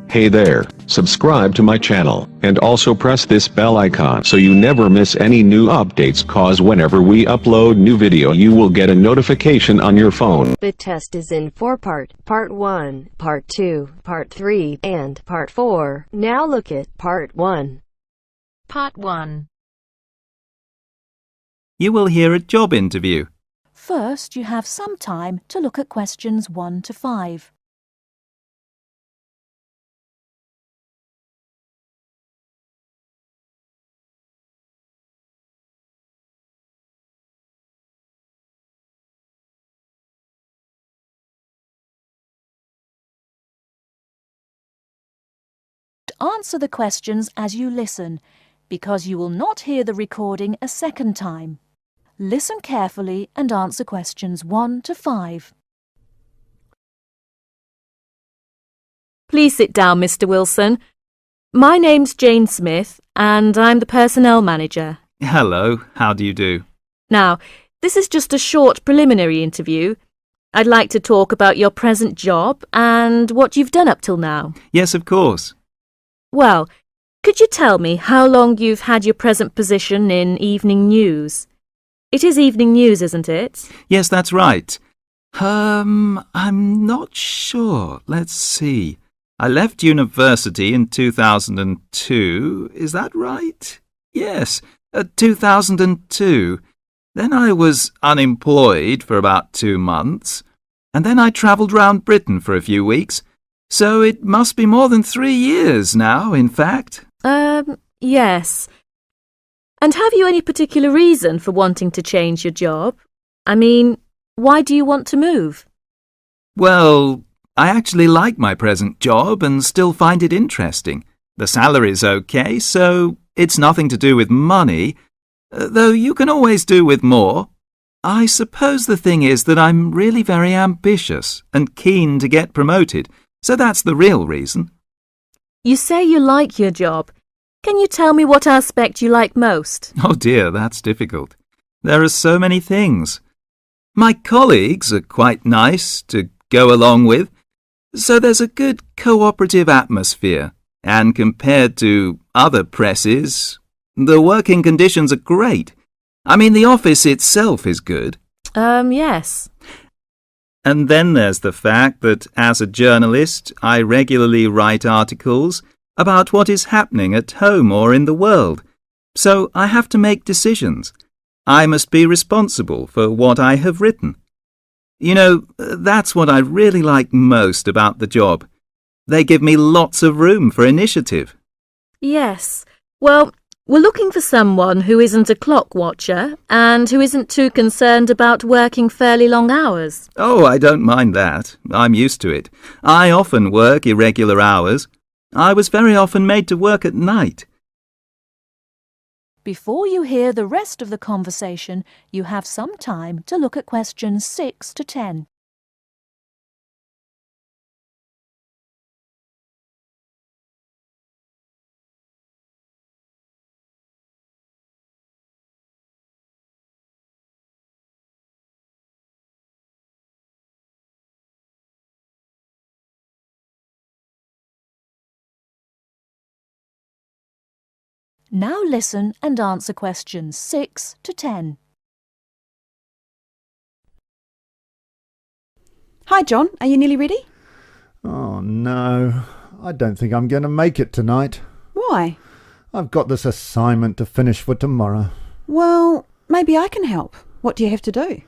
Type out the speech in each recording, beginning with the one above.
Hey there, subscribe to my channel, and also press this bell icon so you never miss any new updates, cause whenever we upload new video you will get a notification on your phone. The test is in 4 parts, Part 1, Part 2, Part 3, and Part 4. Now look at Part 1. Part 1. You will hear a job interview. First, you have some time to look at questions 1 to 5. Answer the questions as you listen, because you will not hear the recording a second time. Listen carefully and answer questions 1 to 5. Please sit down, Mr. Wilson. My name's Jane Smith, and I'm the personnel manager. Hello, how do you do? Now, this is just a short preliminary interview. I'd like to talk about your present job and what you've done up till now. Yes, of course. Well, could you tell me how long you've had your present position in evening news? It is evening news, isn't it? Yes, that's right. I'm not sure. Let's see. I left university in 2002. Is that right? Yes, 2002. Then I was unemployed for about 2 months. And then I travelled round Britain for a few weeks. So it must be more than 3 years now, in fact. Yes. And have you any particular reason for wanting to change your job? I mean, why do you want to move? Well, I actually like my present job and still find it interesting. The salary's okay, so it's nothing to do with money, though you can always do with more. I suppose the thing is that I'm really very ambitious and keen to get promoted. So that's the real reason. You say you like your job. Can you tell me what aspect you like most? Oh dear, that's difficult. There are so many things. My colleagues are quite nice to go along with, so there's a good cooperative atmosphere. And compared to other presses, the working conditions are great. I mean, the office itself is good. Yes. And then there's the fact that as a journalist, I regularly write articles about what is happening at home or in the world. So I have to make decisions. I must be responsible for what I have written. You know, that's what I really like most about the job. They give me lots of room for initiative. Yes. Well, we're looking for someone who isn't a clock watcher and who isn't too concerned about working fairly long hours. Oh, I don't mind that. I'm used to it. I often work irregular hours. I was very often made to work at night. Before you hear the rest of the conversation, you have some time to look at questions 6 to 10. Now listen and answer questions 6 to 10. Hi John, are you nearly ready? Oh no, I don't think I'm going to make it tonight. Why? I've got this assignment to finish for tomorrow. Well, maybe I can help. What do you have to do?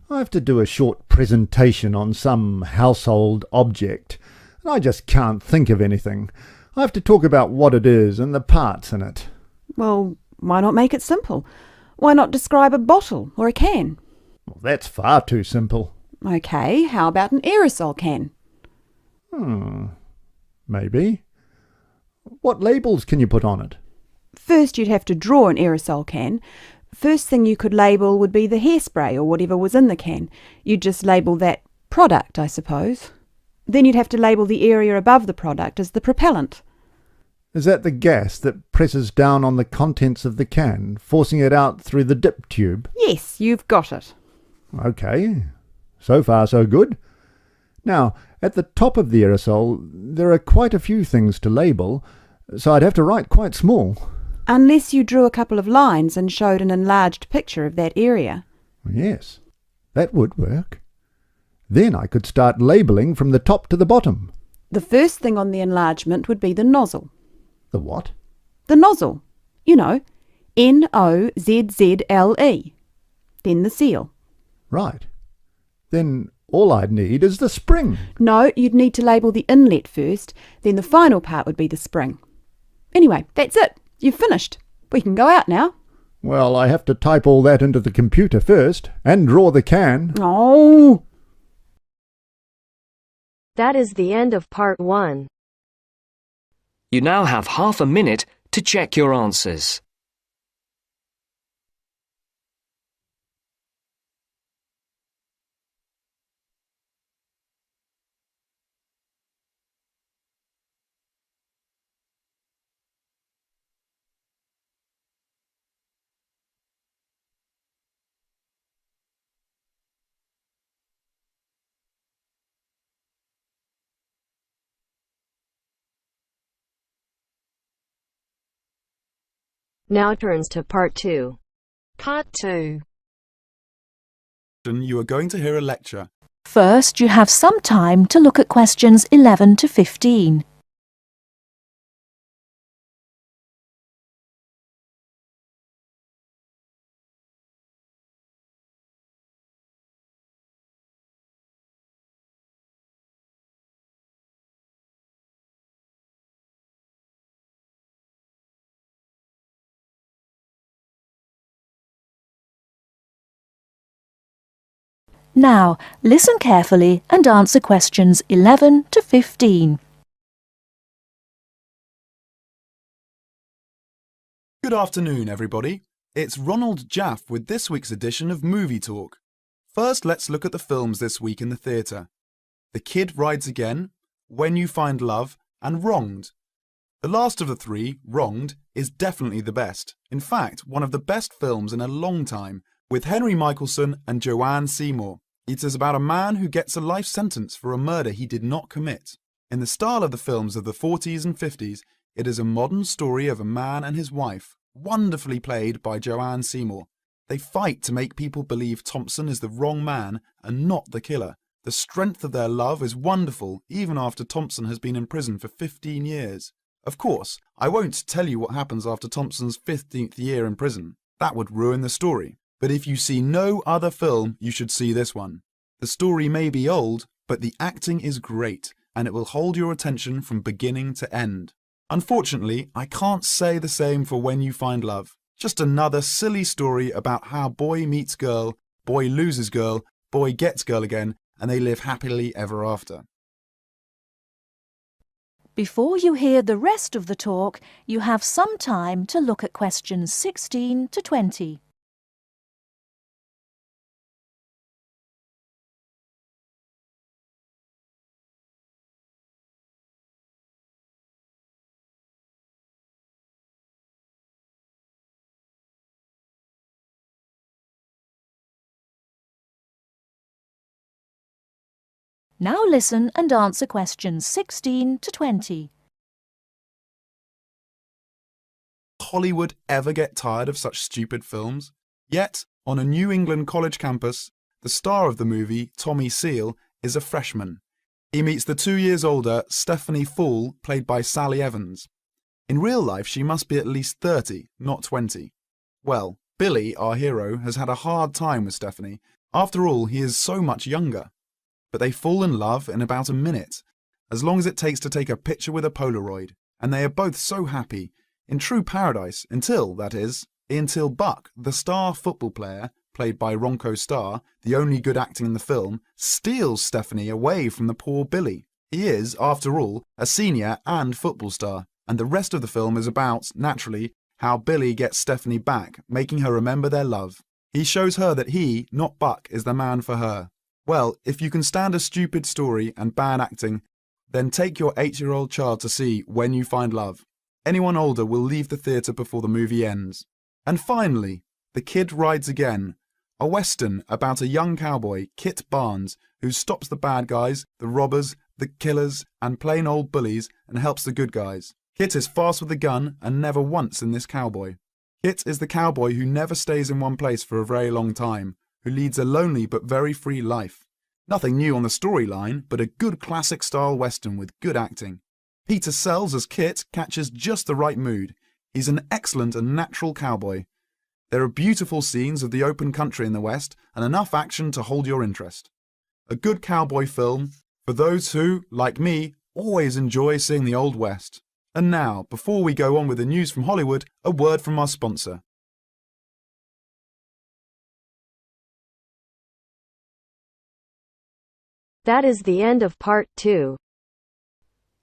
I have to do a short presentation on some household object, and I just can't think of anything. I have to talk about what it is and the parts in it. Well, why not make it simple? Why not describe a bottle or a can? Well, that's far too simple. Okay, how about an aerosol can? Maybe. What labels can you put on it? First you'd have to draw an aerosol can. First thing you could label would be the hairspray or whatever was in the can. You'd just label that product, I suppose. Then you'd have to label the area above the product as the propellant. Is that the gas that presses down on the contents of the can, forcing it out through the dip tube? Yes, you've got it. Okay, so far so good. Now, At the top of the aerosol, there are quite a few things to label, so I'd have to write quite small. Unless you drew a couple of lines and showed an enlarged picture of that area. Yes, that would work. Then I could start labelling from the top to the bottom. The first thing on the enlargement would be the nozzle. The what? The nozzle. You know, Nozzle. Then the seal. Right. Then all I'd need is the spring. No, you'd need to label the inlet first, then the final part would be the spring. Anyway, that's it. You've finished. We can go out now. Well, I have to type all that into the computer first, and draw the can. Oh! That is the end of part 1. You now have half a minute to check your answers. Now turns to part 2. Part 2. You are going to hear a lecture. First, you have some time to look at questions 11 to 15. Now, listen carefully and answer questions 11 to 15. Good afternoon, everybody. It's Ronald Jaff with this week's edition of Movie Talk. First, let's look at the films this week in the theatre. The Kid Rides Again, When You Find Love, and Wronged. The last of the three, Wronged, is definitely the best. In fact, one of the best films in a long time, with Henry Michelson and Joanne Seymour. It is about a man who gets a life sentence for a murder he did not commit. In the style of the films of the 40s and 50s, it is a modern story of a man and his wife, wonderfully played by Joanne Seymour. They fight to make people believe Thompson is the wrong man and not the killer. The strength of their love is wonderful even after Thompson has been in prison for 15 years. Of course, I won't tell you what happens after Thompson's 15th year in prison. That would ruin the story. But if you see no other film, you should see this one. The story may be old, but the acting is great, and it will hold your attention from beginning to end. Unfortunately, I can't say the same for When You Find Love. Just another silly story about how boy meets girl, boy loses girl, boy gets girl again, and they live happily ever after. Before you hear the rest of the talk, you have some time to look at questions 16 to 20. Now listen and answer questions 16 to 20. Hollywood ever get tired of such stupid films? Yet, on a New England college campus, the star of the movie, Tommy Seal, is a freshman. He meets the 2 years older Stephanie Fall, played by Sally Evans. In real life, she must be at least 30, not 20. Well, Billy, our hero, has had a hard time with Stephanie. After all, he is so much younger. But they fall in love in about a minute, as long as it takes to take a picture with a Polaroid, and they are both so happy, in true paradise, until Buck, the star football player, played by Ronco Starr, the only good acting in the film, steals Stephanie away from the poor Billy. He is, after all, a senior and football star, and the rest of the film is about, naturally, how Billy gets Stephanie back, making her remember their love. He shows her that he, not Buck, is the man for her. Well, if you can stand a stupid story and bad acting, then take your 8-year-old child to see When You Find Love. Anyone older will leave the theatre before the movie ends. And finally, The Kid Rides Again, a western about a young cowboy, Kit Barnes, who stops the bad guys, the robbers, the killers, and plain old bullies and helps the good guys. Kit is fast with the gun and never once in this cowboy. Kit is the cowboy who never stays in one place for a very long time, who leads a lonely but very free life. Nothing new on the storyline, but a good classic-style western with good acting. Peter Sells as Kit catches just the right mood. He's an excellent and natural cowboy. There are beautiful scenes of the open country in the West and enough action to hold your interest. A good cowboy film for those who, like me, always enjoy seeing the Old West. And now, before we go on with the news from Hollywood, a word from our sponsor. That is the end of part 2.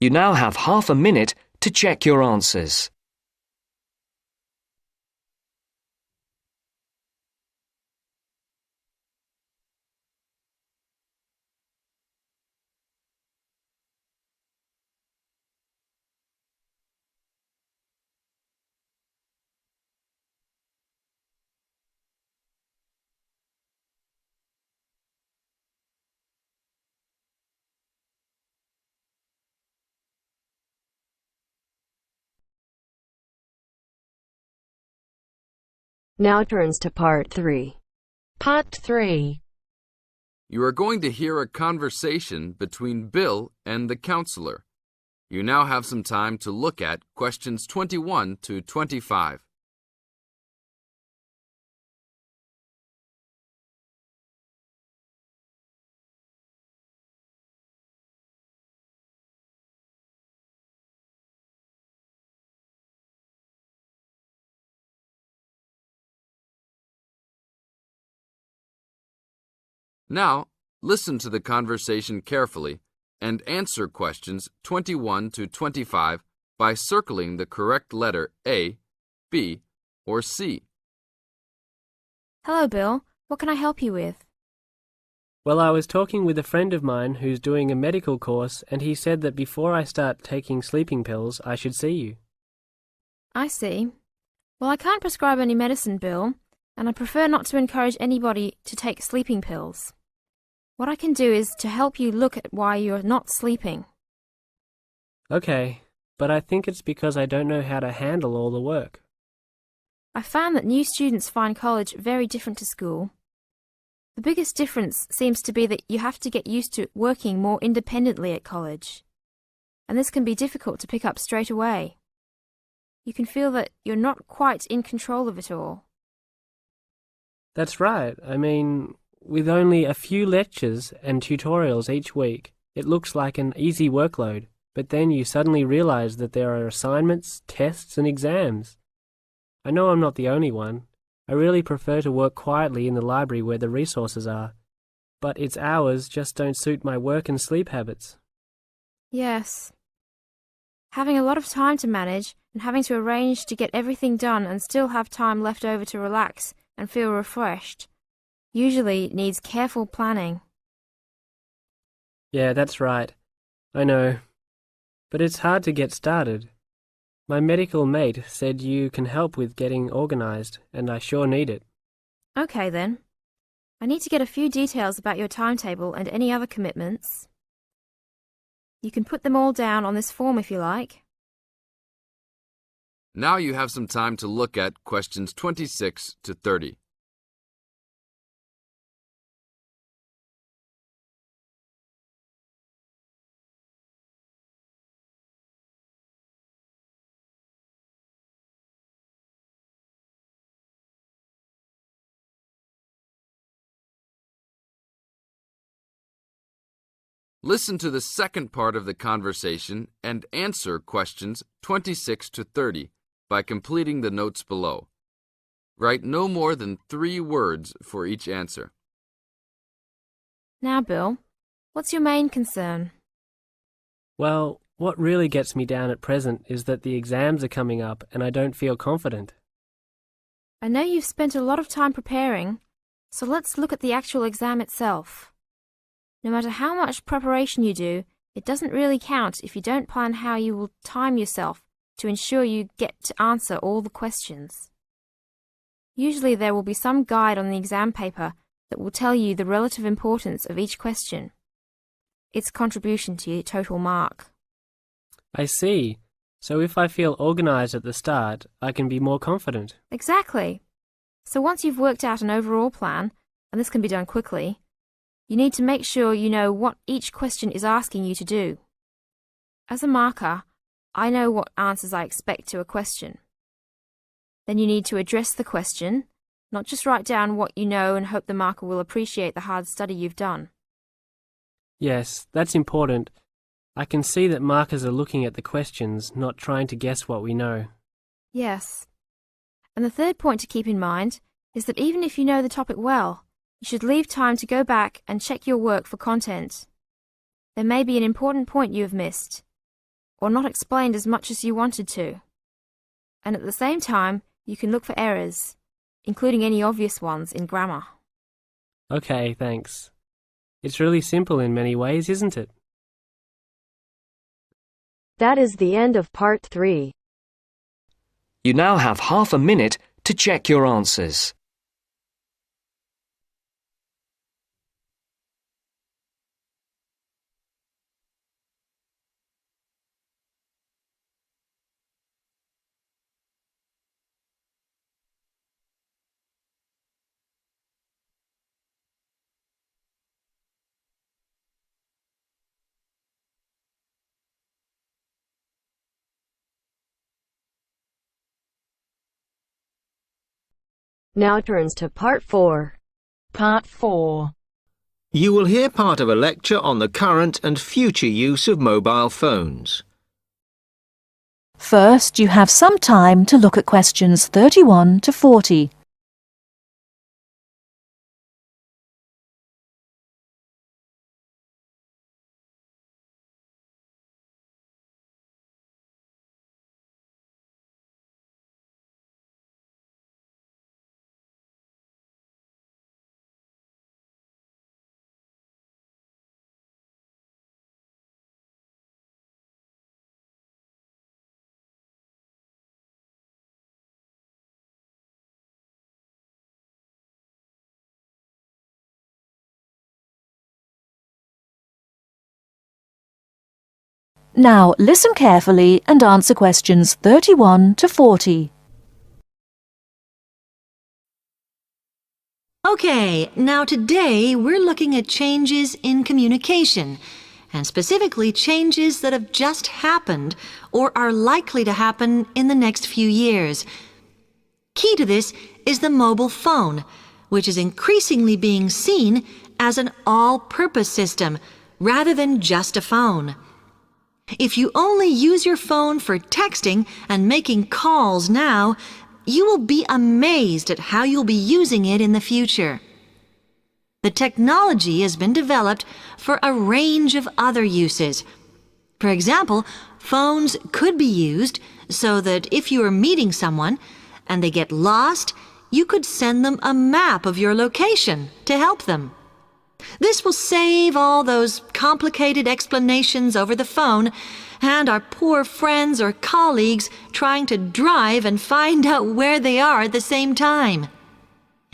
You now have half a minute to check your answers. Now turns to part 3. Part 3. You are going to hear a conversation between Bill and the counselor. You now have some time to look at questions 21 to 25. Now, listen to the conversation carefully and answer questions 21 to 25 by circling the correct letter A, B, or C. Hello, Bill. What can I help you with? Well, I was talking with a friend of mine who's doing a medical course, and he said that before I start taking sleeping pills, I should see you. I see. Well, I can't prescribe any medicine, Bill, and I prefer not to encourage anybody to take sleeping pills. What I can do is to help you look at why you're not sleeping. Okay, but I think it's because I don't know how to handle all the work. I found that new students find college very different to school. The biggest difference seems to be that you have to get used to working more independently at college. And this can be difficult to pick up straight away. You can feel that you're not quite in control of it all. That's right. I mean, with only a few lectures and tutorials each week, it looks like an easy workload, but then you suddenly realize that there are assignments, tests, and exams. I know I'm not the only one. I really prefer to work quietly in the library where the resources are, but its hours just don't suit my work and sleep habits. Yes. Having a lot of time to manage and having to arrange to get everything done and still have time left over to relax and feel refreshed usually needs careful planning. Yeah, that's right. I know. But it's hard to get started. My medical mate said you can help with getting organized, and I sure need it. Okay then. I need to get a few details about your timetable and any other commitments. You can put them all down on this form if you like. Now you have some time to look at questions 26 to 30. Listen to the second part of the conversation and answer questions 26 to 30 by completing the notes below. Write no more than 3 words for each answer. Now, Bill, what's your main concern? Well, what really gets me down at present is that the exams are coming up and I don't feel confident. I know you've spent a lot of time preparing, so let's look at the actual exam itself. No matter how much preparation you do, it doesn't really count if you don't plan how you will time yourself to ensure you get to answer all the questions. Usually there will be some guide on the exam paper that will tell you the relative importance of each question. its contribution to your total mark. I see. So if I feel organised at the start, I can be more confident. Exactly. So once you've worked out an overall plan, and this can be done quickly, you need to make sure you know what each question is asking you to do. As a marker, I know what answers I expect to a question. Then you need to address the question, not just write down what you know and hope the marker will appreciate the hard study you've done. Yes, that's important. I can see that markers are looking at the questions, not trying to guess what we know. Yes. And the third point to keep in mind is that even if you know the topic well, you should leave time to go back and check your work for content. There may be an important point you have missed, or not explained as much as you wanted to. And at the same time, you can look for errors, including any obvious ones in grammar. Okay, thanks. It's really simple in many ways, isn't it? That is the end of part 3. You now have half a minute to check your answers. Now turns to part 4. Part 4. You will hear part of a lecture on the current and future use of mobile phones. First, you have some time to look at questions 31 to 40. Now listen carefully and answer questions 31 to 40. Okay, now today we're looking at changes in communication, and specifically changes that have just happened or are likely to happen in the next few years. Key to this is the mobile phone, which is increasingly being seen as an all-purpose system rather than just a phone. If you only use your phone for texting and making calls now, you will be amazed at how you'll be using it in the future. The technology has been developed for a range of other uses. For example, phones could be used so that if you are meeting someone and they get lost, you could send them a map of your location to help them. This will save all those complicated explanations over the phone and our poor friends or colleagues trying to drive and find out where they are at the same time.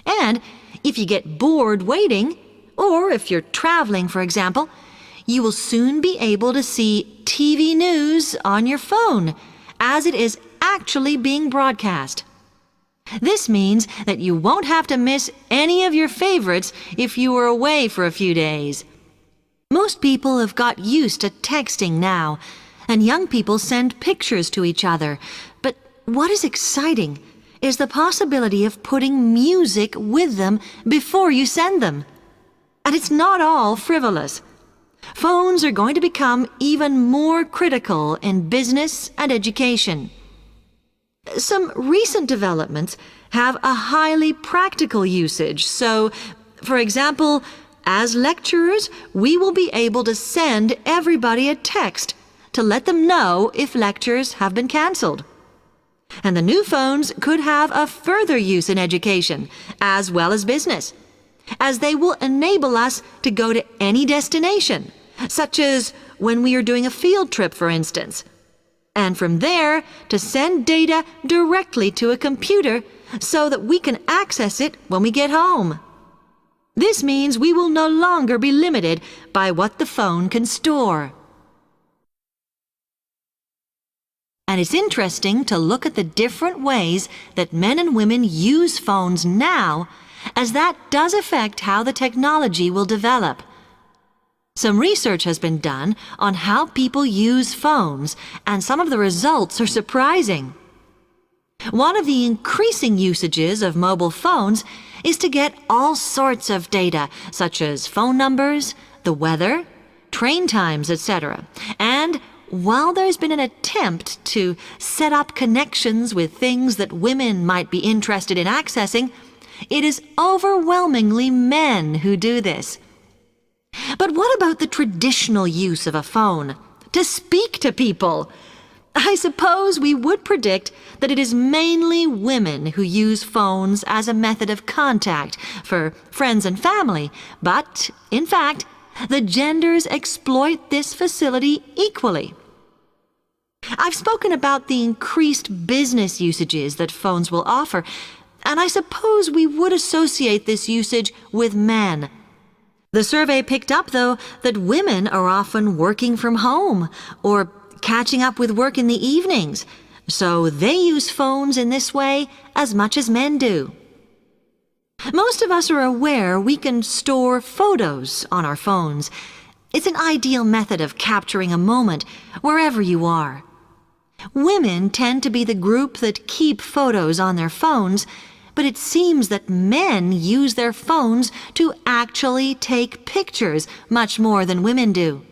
And if you get bored waiting, or if you're traveling, for example, you will soon be able to see TV news on your phone as it is actually being broadcast. This means that you won't have to miss any of your favorites if you were away for a few days. Most people have got used to texting now, and young people send pictures to each other. But what is exciting is the possibility of putting music with them before you send them. And it's not all frivolous. Phones are going to become even more critical in business and education. Some recent developments have a highly practical usage. So, for example, as lecturers, we will be able to send everybody a text to let them know if lectures have been cancelled. And the new phones could have a further use in education, as well as business, as they will enable us to go to any destination, such as when we are doing a field trip, for instance. And from there, to send data directly to a computer so that we can access it when we get home. This means we will no longer be limited by what the phone can store. And it's interesting to look at the different ways that men and women use phones now, as that does affect how the technology will develop. Some research has been done on how people use phones, and some of the results are surprising. One of the increasing usages of mobile phones is to get all sorts of data, such as phone numbers, the weather, train times, etc. And while there's been an attempt to set up connections with things that women might be interested in accessing, it is overwhelmingly men who do this. But what about the traditional use of a phone? To speak to people? I suppose we would predict that it is mainly women who use phones as a method of contact for friends and family, but, in fact, the genders exploit this facility equally. I've spoken about the increased business usages that phones will offer, and I suppose we would associate this usage with men. The survey picked up, though, that women are often working from home or catching up with work in the evenings, so they use phones in this way as much as men do. Most of us are aware we can store photos on our phones. It's an ideal method of capturing a moment wherever you are. Women tend to be the group that keep photos on their phones, but it seems that men use their phones to actually take pictures much more than women do.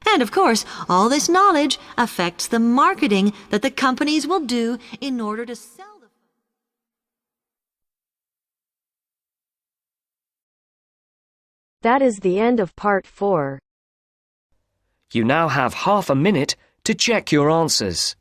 And of course, all this knowledge affects the marketing that the companies will do in order to sell the phone. That is the end of part 4. You now have half a minute to check your answers.